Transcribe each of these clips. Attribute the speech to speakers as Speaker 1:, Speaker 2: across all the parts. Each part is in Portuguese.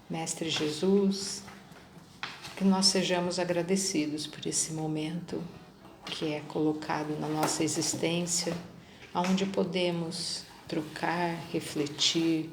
Speaker 1: Mestre Jesus, que nós sejamos agradecidos por esse momento que é colocado na nossa existência, onde podemos trocar, refletir,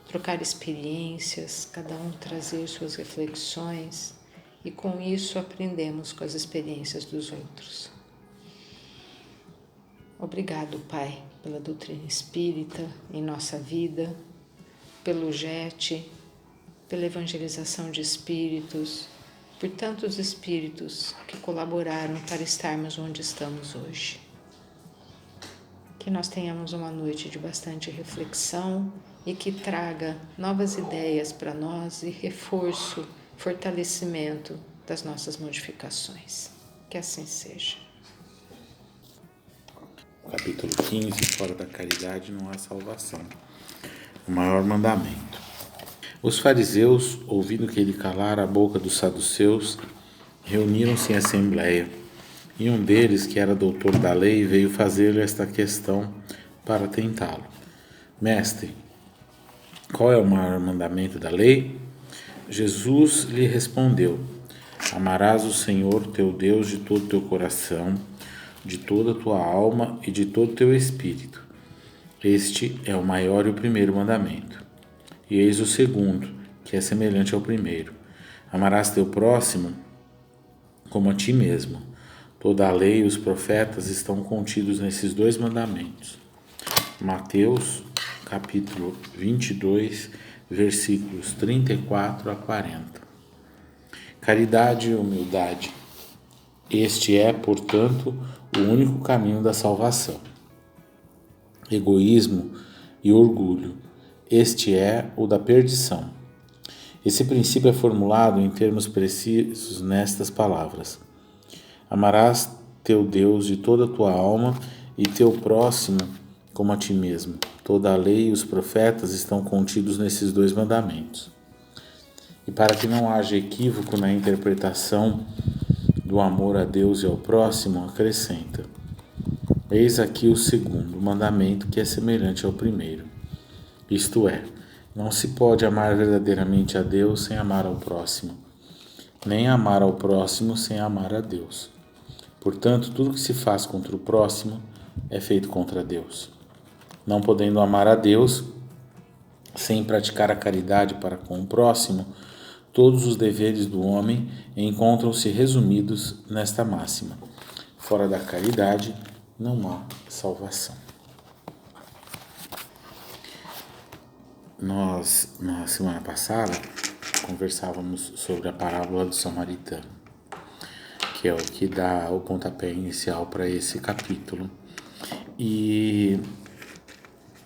Speaker 1: trocar experiências, cada um trazer suas reflexões e com isso aprendemos com as experiências dos outros. Obrigado, Pai, pela doutrina espírita em nossa vida, pelo JET, pela evangelização de espíritos, por tantos espíritos que colaboraram para estarmos onde estamos hoje. Que nós tenhamos uma noite de bastante reflexão e que traga novas ideias para nós e reforço, fortalecimento das nossas modificações. Que assim seja.
Speaker 2: Capítulo 15, fora da caridade não há salvação. O maior mandamento. Os fariseus, ouvindo que ele calara a boca dos saduceus, reuniram-se em assembleia, e um deles, que era doutor da lei, veio fazer-lhe esta questão para tentá-lo. Mestre, qual é o maior mandamento da lei? Jesus lhe respondeu: Amarás o Senhor teu Deus de todo o teu coração, de toda a tua alma e de todo o teu espírito. Este é o maior e o primeiro mandamento. E eis o segundo, que é semelhante ao primeiro. Amarás teu próximo como a ti mesmo. Toda a lei e os profetas estão contidos nesses dois mandamentos. Mateus, capítulo 22, versículos 34 a 40. Caridade e humildade. Este é, portanto, o único caminho da salvação. Egoísmo e orgulho. Este é o da perdição. Esse princípio é formulado em termos precisos nestas palavras: Amarás teu Deus de toda a tua alma e teu próximo como a ti mesmo. Toda a lei e os profetas estão contidos nesses dois mandamentos. E para que não haja equívoco na interpretação do amor a Deus e ao próximo, acrescenta: Eis aqui o segundo mandamento, que é semelhante ao primeiro. Isto é, não se pode amar verdadeiramente a Deus sem amar ao próximo, nem amar ao próximo sem amar a Deus. Portanto, tudo que se faz contra o próximo é feito contra Deus. Não podendo amar a Deus sem praticar a caridade para com o próximo, todos os deveres do homem encontram-se resumidos nesta máxima: fora da caridade não há salvação. Nós, na semana passada, conversávamos sobre a parábola do samaritano, que é o que dá o pontapé inicial para esse capítulo. E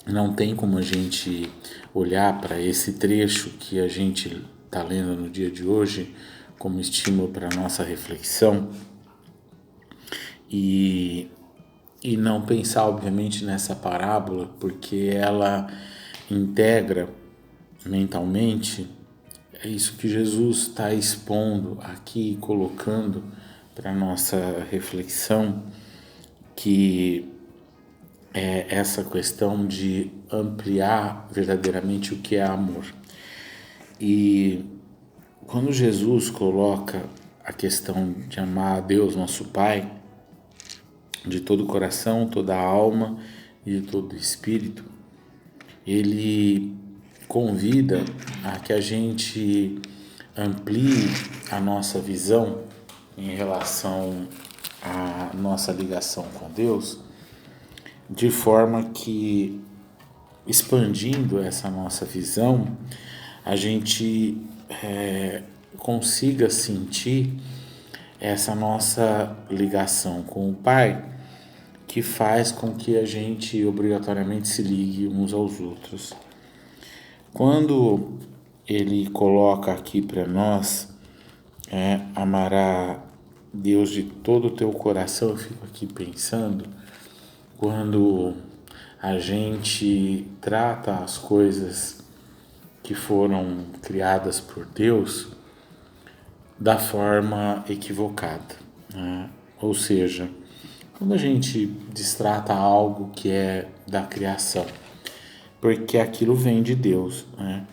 Speaker 2: não tem como a gente olhar para esse trecho que a gente está lendo no dia de hoje como estímulo para a nossa reflexão e não pensar, obviamente, nessa parábola, porque ela integra mentalmente isso que Jesus está expondo aqui, colocando para a nossa reflexão, que é essa questão de ampliar verdadeiramente o que é amor. E quando Jesus coloca a questão de amar a Deus, nosso Pai, de todo o coração, toda a alma e de todo o espírito, ele convida a que a gente amplie a nossa visão em relação à nossa ligação com Deus, de forma que, expandindo essa nossa visão, a gente consiga sentir essa nossa ligação com o Pai, que faz com que a gente obrigatoriamente se ligue uns aos outros. Quando ele coloca aqui para nós, amará Deus de todo o teu coração, eu fico aqui pensando, quando a gente trata as coisas que foram criadas por Deus da forma equivocada, né? Ou seja, quando a gente destrata algo que é da criação, porque aquilo vem de Deus, né?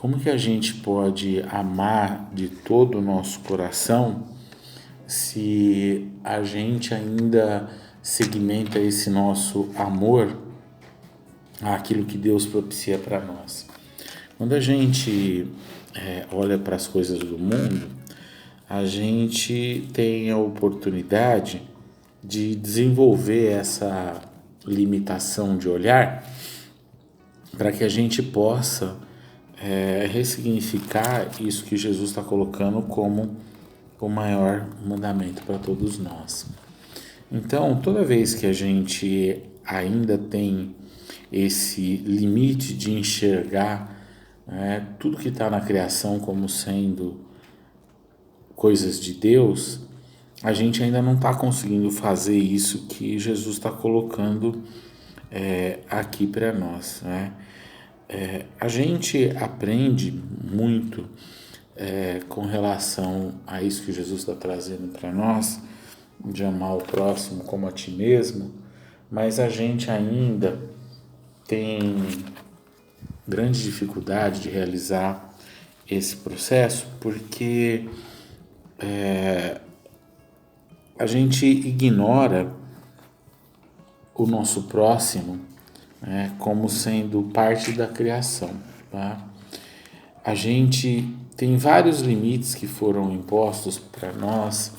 Speaker 2: como que a gente pode amar de todo o nosso coração se a gente ainda segmenta esse nosso amor àquilo que Deus propicia para nós? Quando a gente olha para as coisas do mundo, a gente tem a oportunidade de desenvolver essa limitação de olhar para que a gente possa ressignificar isso que Jesus está colocando como o maior mandamento para todos nós. Então, toda vez que a gente ainda tem esse limite de enxergar tudo que está na criação como sendo coisas de Deus, a gente ainda não está conseguindo fazer isso que Jesus está colocando aqui para nós, né? A gente aprende muito com relação a isso que Jesus está trazendo para nós, de amar o próximo como a ti mesmo, mas a gente ainda tem grande dificuldade de realizar esse processo porque a gente ignora o nosso próximo como sendo parte da criação, tá? A gente tem vários limites que foram impostos para nós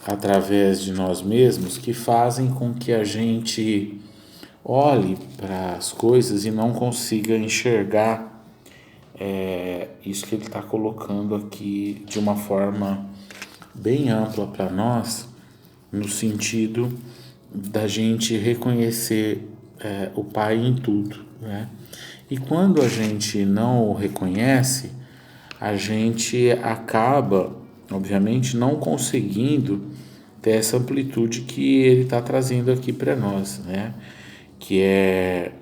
Speaker 2: através de nós mesmos que fazem com que a gente olhe para as coisas e não consiga enxergar isso que ele está colocando aqui de uma forma bem ampla para nós, no sentido da gente reconhecer o Pai em tudo, né? E quando a gente não o reconhece, a gente acaba, obviamente, não conseguindo ter essa amplitude que ele está trazendo aqui para nós, né? Que é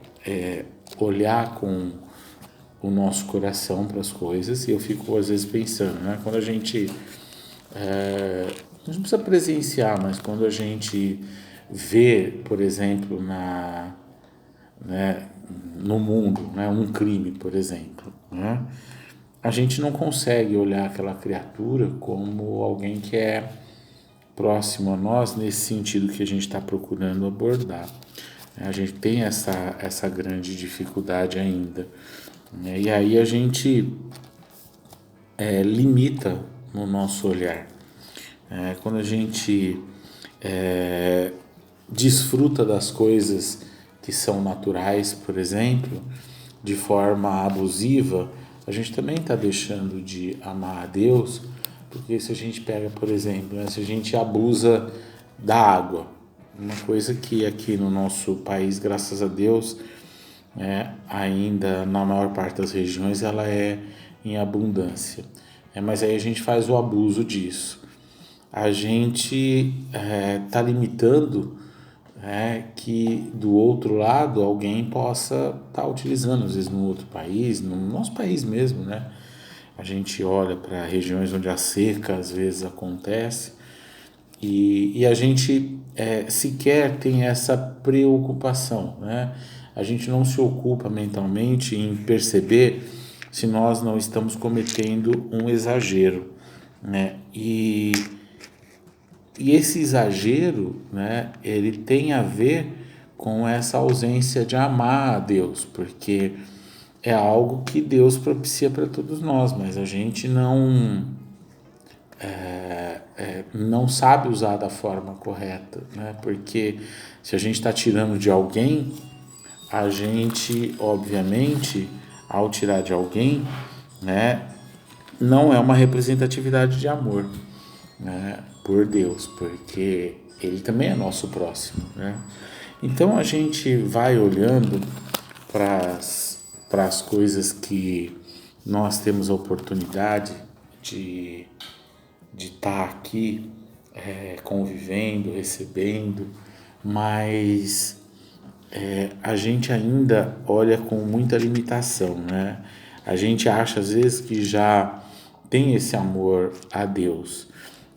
Speaker 2: olhar com o nosso coração para as coisas. E eu fico às vezes pensando, né? Quando a gente não precisa presenciar, mas quando a gente vê, por exemplo, no mundo, né, um crime, por exemplo, né? A gente não consegue olhar aquela criatura como alguém que é próximo a nós nesse sentido que a gente está procurando abordar. A gente tem essa grande dificuldade ainda, né? E aí a gente limita no nosso olhar. Quando a gente desfruta das coisas que são naturais, por exemplo, de forma abusiva, a gente também está deixando de amar a Deus, porque se a gente pega, por exemplo, se a gente abusa da água, uma coisa que aqui no nosso país, graças a Deus, ainda na maior parte das regiões ela é em abundância, mas aí a gente faz o abuso disso. A gente está limitando que do outro lado alguém possa estar utilizando, às vezes no outro país, no nosso país mesmo, né? A gente olha para regiões onde a seca às vezes acontece e a gente sequer tem essa preocupação, né? A gente não se ocupa mentalmente em perceber se nós não estamos cometendo um exagero, né? E esse exagero, né, ele tem a ver com essa ausência de amar a Deus, porque é algo que Deus propicia para todos nós, mas a gente não sabe usar da forma correta, né? Porque se a gente está tirando de alguém, a gente, obviamente, ao tirar de alguém, né, não é uma representatividade de amor, né, por Deus, porque Ele também é nosso próximo, né? Então a gente vai olhando para as coisas que nós temos a oportunidade de estar aqui convivendo, recebendo, mas a gente ainda olha com muita limitação, né? A gente acha às vezes que já tem esse amor a Deus,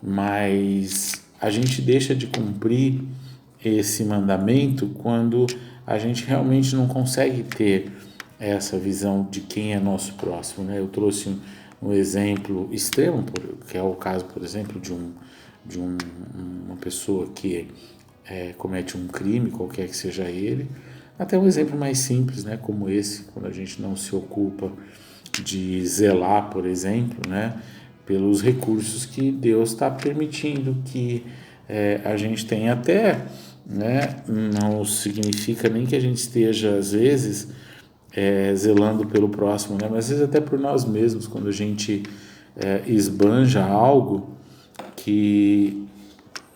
Speaker 2: mas a gente deixa de cumprir esse mandamento quando a gente realmente não consegue ter essa visão de quem é nosso próximo, né? Eu trouxe um exemplo extremo, que é o caso, por exemplo, de uma pessoa que comete um crime, qualquer que seja ele, até um exemplo mais simples, né? Como esse, quando a gente não se ocupa de zelar, por exemplo, né? Pelos recursos que Deus está permitindo que a gente tenha até, né? Não significa nem que a gente esteja, às vezes, zelando pelo próximo, né? Mas às vezes até por nós mesmos, quando a gente esbanja algo que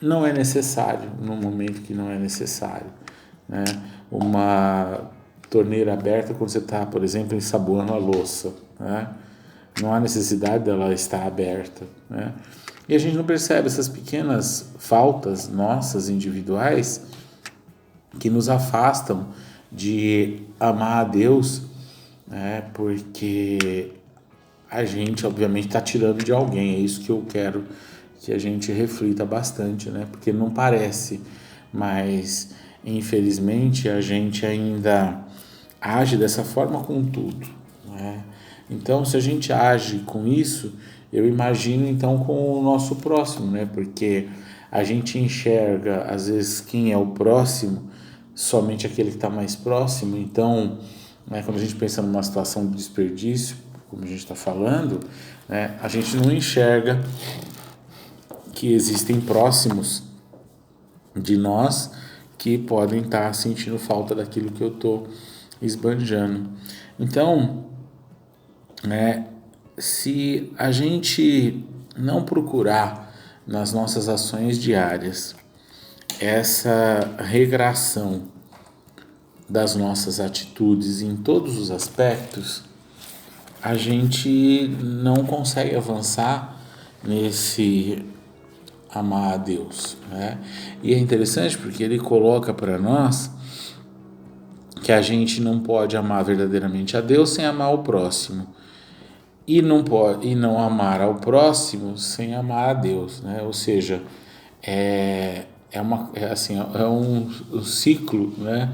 Speaker 2: não é necessário, num momento que não é necessário, né? Uma torneira aberta quando você está, por exemplo, ensaboando a louça, né? Não há necessidade dela estar aberta, né? E a gente não percebe essas pequenas faltas nossas individuais que nos afastam de amar a Deus, né? Porque a gente, obviamente, está tirando de alguém. É isso que eu quero que a gente reflita bastante, né? Porque não parece, mas infelizmente a gente ainda age dessa forma com tudo, né? Então, se a gente age com isso, eu imagino então com o nosso próximo, né? Porque a gente enxerga às vezes quem é o próximo, somente aquele que está mais próximo. Então, né, quando a gente pensa numa situação de desperdício, como a gente está falando, né, a gente não enxerga que existem próximos de nós que podem estar sentindo falta daquilo que eu estou esbanjando. Então, né, se a gente não procurar nas nossas ações diárias essa regração das nossas atitudes em todos os aspectos, a gente não consegue avançar nesse amar a Deus, né? E é interessante porque ele coloca para nós que a gente não pode amar verdadeiramente a Deus sem amar o próximo, e não pode, e não amar ao próximo sem amar a Deus, né? Ou seja, um ciclo, né?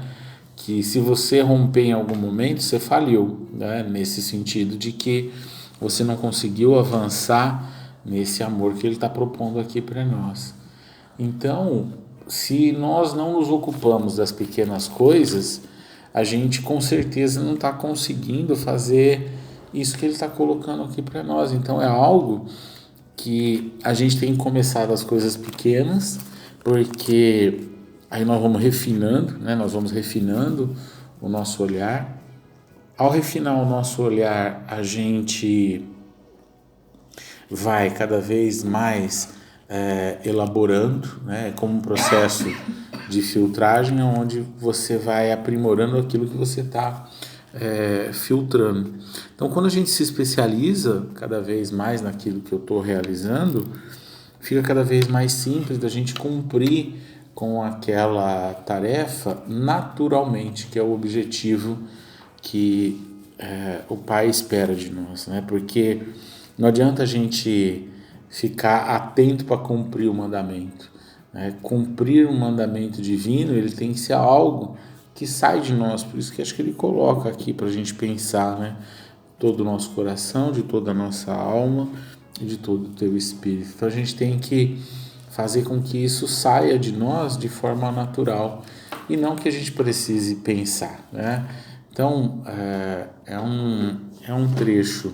Speaker 2: Que se você romper em algum momento, você faliu, né? Nesse sentido de que você não conseguiu avançar nesse amor que ele está propondo aqui para nós. Então, se nós não nos ocupamos das pequenas coisas, a gente com certeza não está conseguindo fazer isso que ele está colocando aqui para nós. Então, é algo que a gente tem que começar das coisas pequenas, porque aí nós vamos refinando, né? Nós vamos refinando o nosso olhar. Ao refinar o nosso olhar, a gente vai cada vez mais elaborando, né? Como um processo de filtragem, onde você vai aprimorando aquilo que você está filtrando. Então, quando a gente se especializa cada vez mais naquilo que eu estou realizando, fica cada vez mais simples da gente cumprir com aquela tarefa naturalmente, que é o objetivo que o Pai espera de nós, né? Porque não adianta a gente ficar atento para cumprir o mandamento, né? Cumprir um mandamento divino, ele tem que ser algo que sai de nós. Por isso que acho que ele coloca aqui para a gente pensar, né? Todo o nosso coração, de toda a nossa alma e de todo o teu espírito. Então a gente tem que fazer com que isso saia de nós de forma natural e não que a gente precise pensar, né? Então é um trecho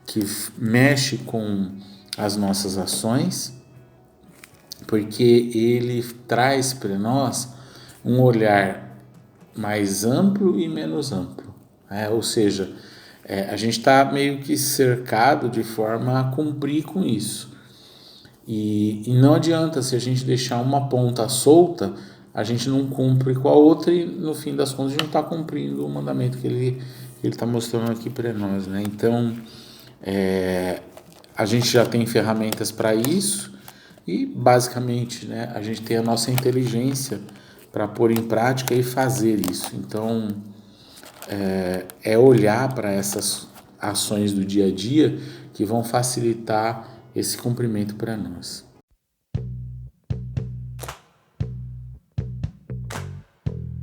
Speaker 2: que mexe com as nossas ações, porque ele traz para nós um olhar mais amplo e menos amplo, né? Ou seja, a gente está meio que cercado de forma a cumprir com isso. E não adianta, se a gente deixar uma ponta solta, a gente não cumpre com a outra e no fim das contas a gente não está cumprindo o mandamento que ele está mostrando aqui para nós, né? Então, a gente já tem ferramentas para isso e basicamente, né, a gente tem a nossa inteligência para pôr em prática e fazer isso. Então, olhar para essas ações do dia a dia que vão facilitar esse cumprimento para nós.